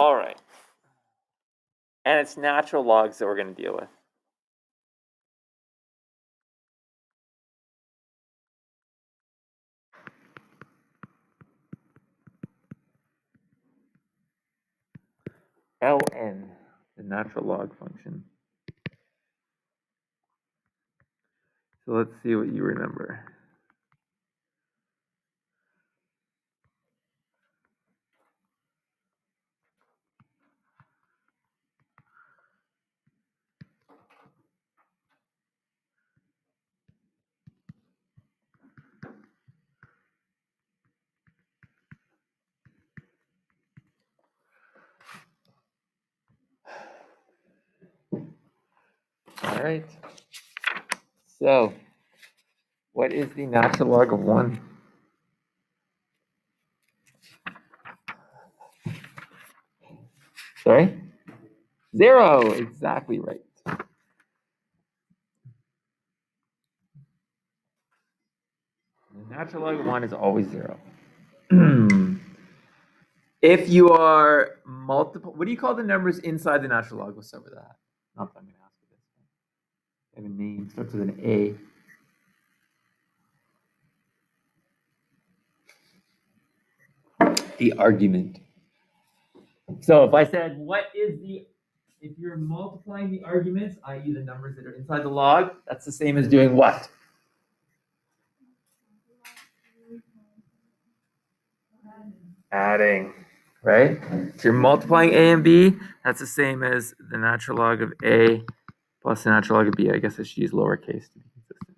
All right. And it's natural logs that we're going to deal with. Ln, the natural log function. So let's see what you remember. All right. So, what is the natural log of 1? Sorry? 0. Exactly right. The natural log of 1 is always 0. If you are multiple, what do you call the numbers inside the natural log? We'll start with that. Not that I'm going to ask you this. I have a name, starts with an A. The argument. So if I said, what is the, if you're multiplying the arguments, i.e. the numbers that are inside the log, that's the same as doing what? Adding, right? If you're multiplying A and B, that's the same as the natural log of A plus the natural log of B. I guess I should use lowercase to be consistent.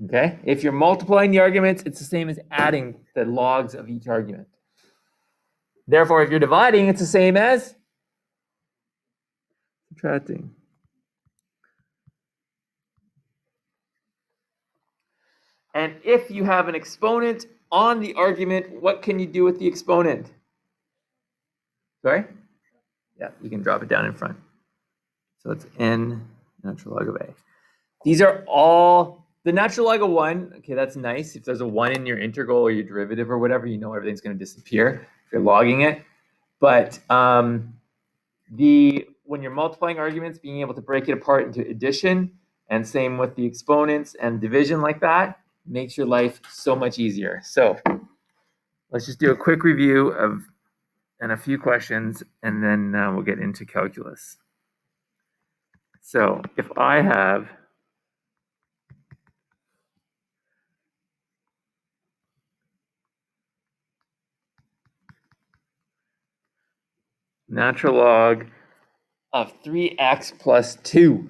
Okay? If you're multiplying the arguments, it's the same as adding the logs of each argument. Therefore, if you're dividing, it's the same as subtracting. And if you have an exponent on the argument, what can you do with the exponent? Sorry? Yeah, you can drop it down in front. So it's n natural log of A. These are all the natural log of 1. Okay, that's nice. If there's a 1 in your integral or your derivative or whatever, you know everything's going to disappear if you're logging it. But when you're multiplying arguments, being able to break it apart into addition, and same with the exponents and division like that, makes your life so much easier. So let's just do a quick review of and a few questions, and then we'll get into calculus. So if I have natural log of 3x plus 2.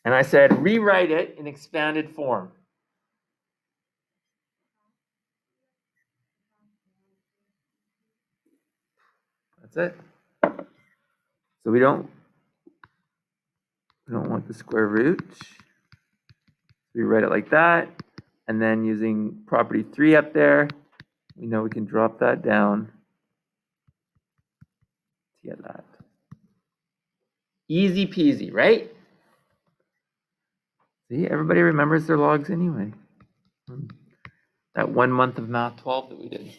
And I said, rewrite it in expanded form. That's it. So we don't want the square root. We write it like that. And then using property 3 up there, we know we can drop that down to get that. Easy peasy, right? See, everybody remembers their logs anyway. That 1 month of Math 12 that we did,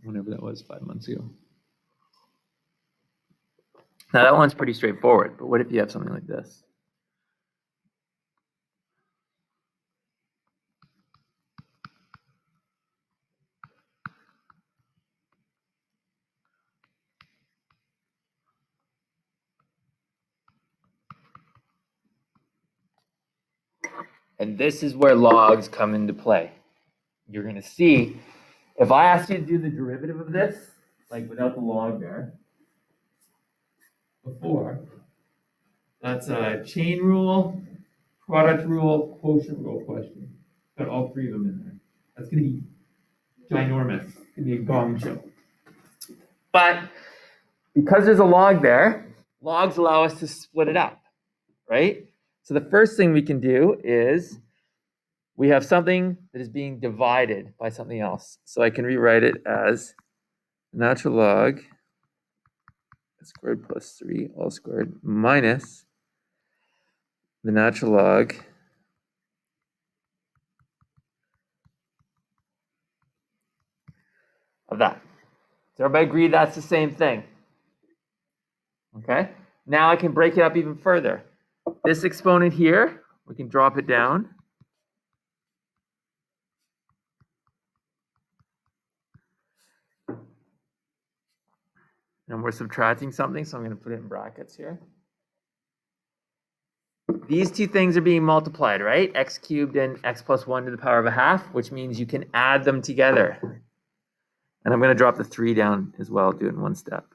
whenever that was, 5 months ago. Now that one's pretty straightforward, but what if you have something like this? And this is where logs come into play. You're going to see, if I ask you to do the derivative of this, like without the log there, before, that's a chain rule, product rule, quotient rule question. Got all 3 of them in there. That's going to be ginormous. It's going to be a gong show. But because there's a log there, logs allow us to split it up, right? So the first thing we can do is we have something that is being divided by something else. So I can rewrite it as natural log squared plus 3 all squared minus the natural log of that. Does everybody agree that's the same thing? Okay. Now I can break it up even further. This exponent here, we can drop it down. And we're subtracting something, so I'm going to put it in brackets here. These two things are being multiplied, right? X cubed and x plus 1 to the power of a half, which means you can add them together. And I'm going to drop the 3 down as well, do it in one step.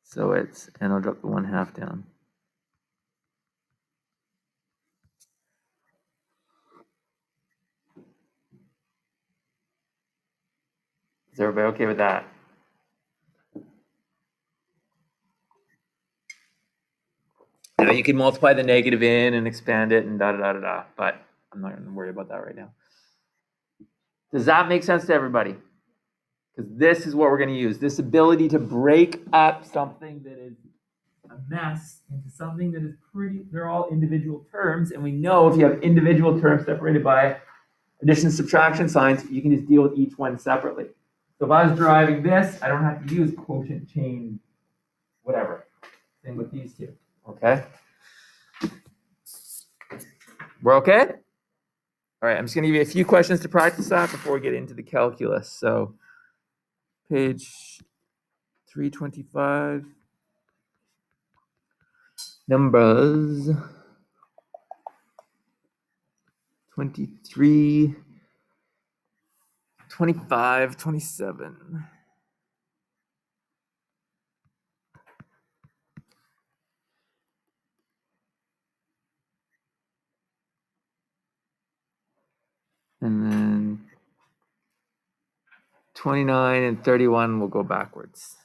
So it's, and I'll drop the 1/2 down. Is everybody okay with that? Now you can multiply the negative in and expand it and da-da-da-da-da, but I'm not going to worry about that right now. Does that make sense to everybody? Because this is what we're going to use. This ability to break up something that is a mess into something that is pretty, they're all individual terms, and we know if you have individual terms separated by addition and subtraction signs, you can just deal with each one separately. So if I was deriving this, I don't have to use quotient chain, whatever. Same with these two, okay? We're okay? All right, I'm just gonna give you a few questions to practice that before we get into the calculus. So page 325, numbers 23, 25, 27. And then 29 and 31 will go backwards.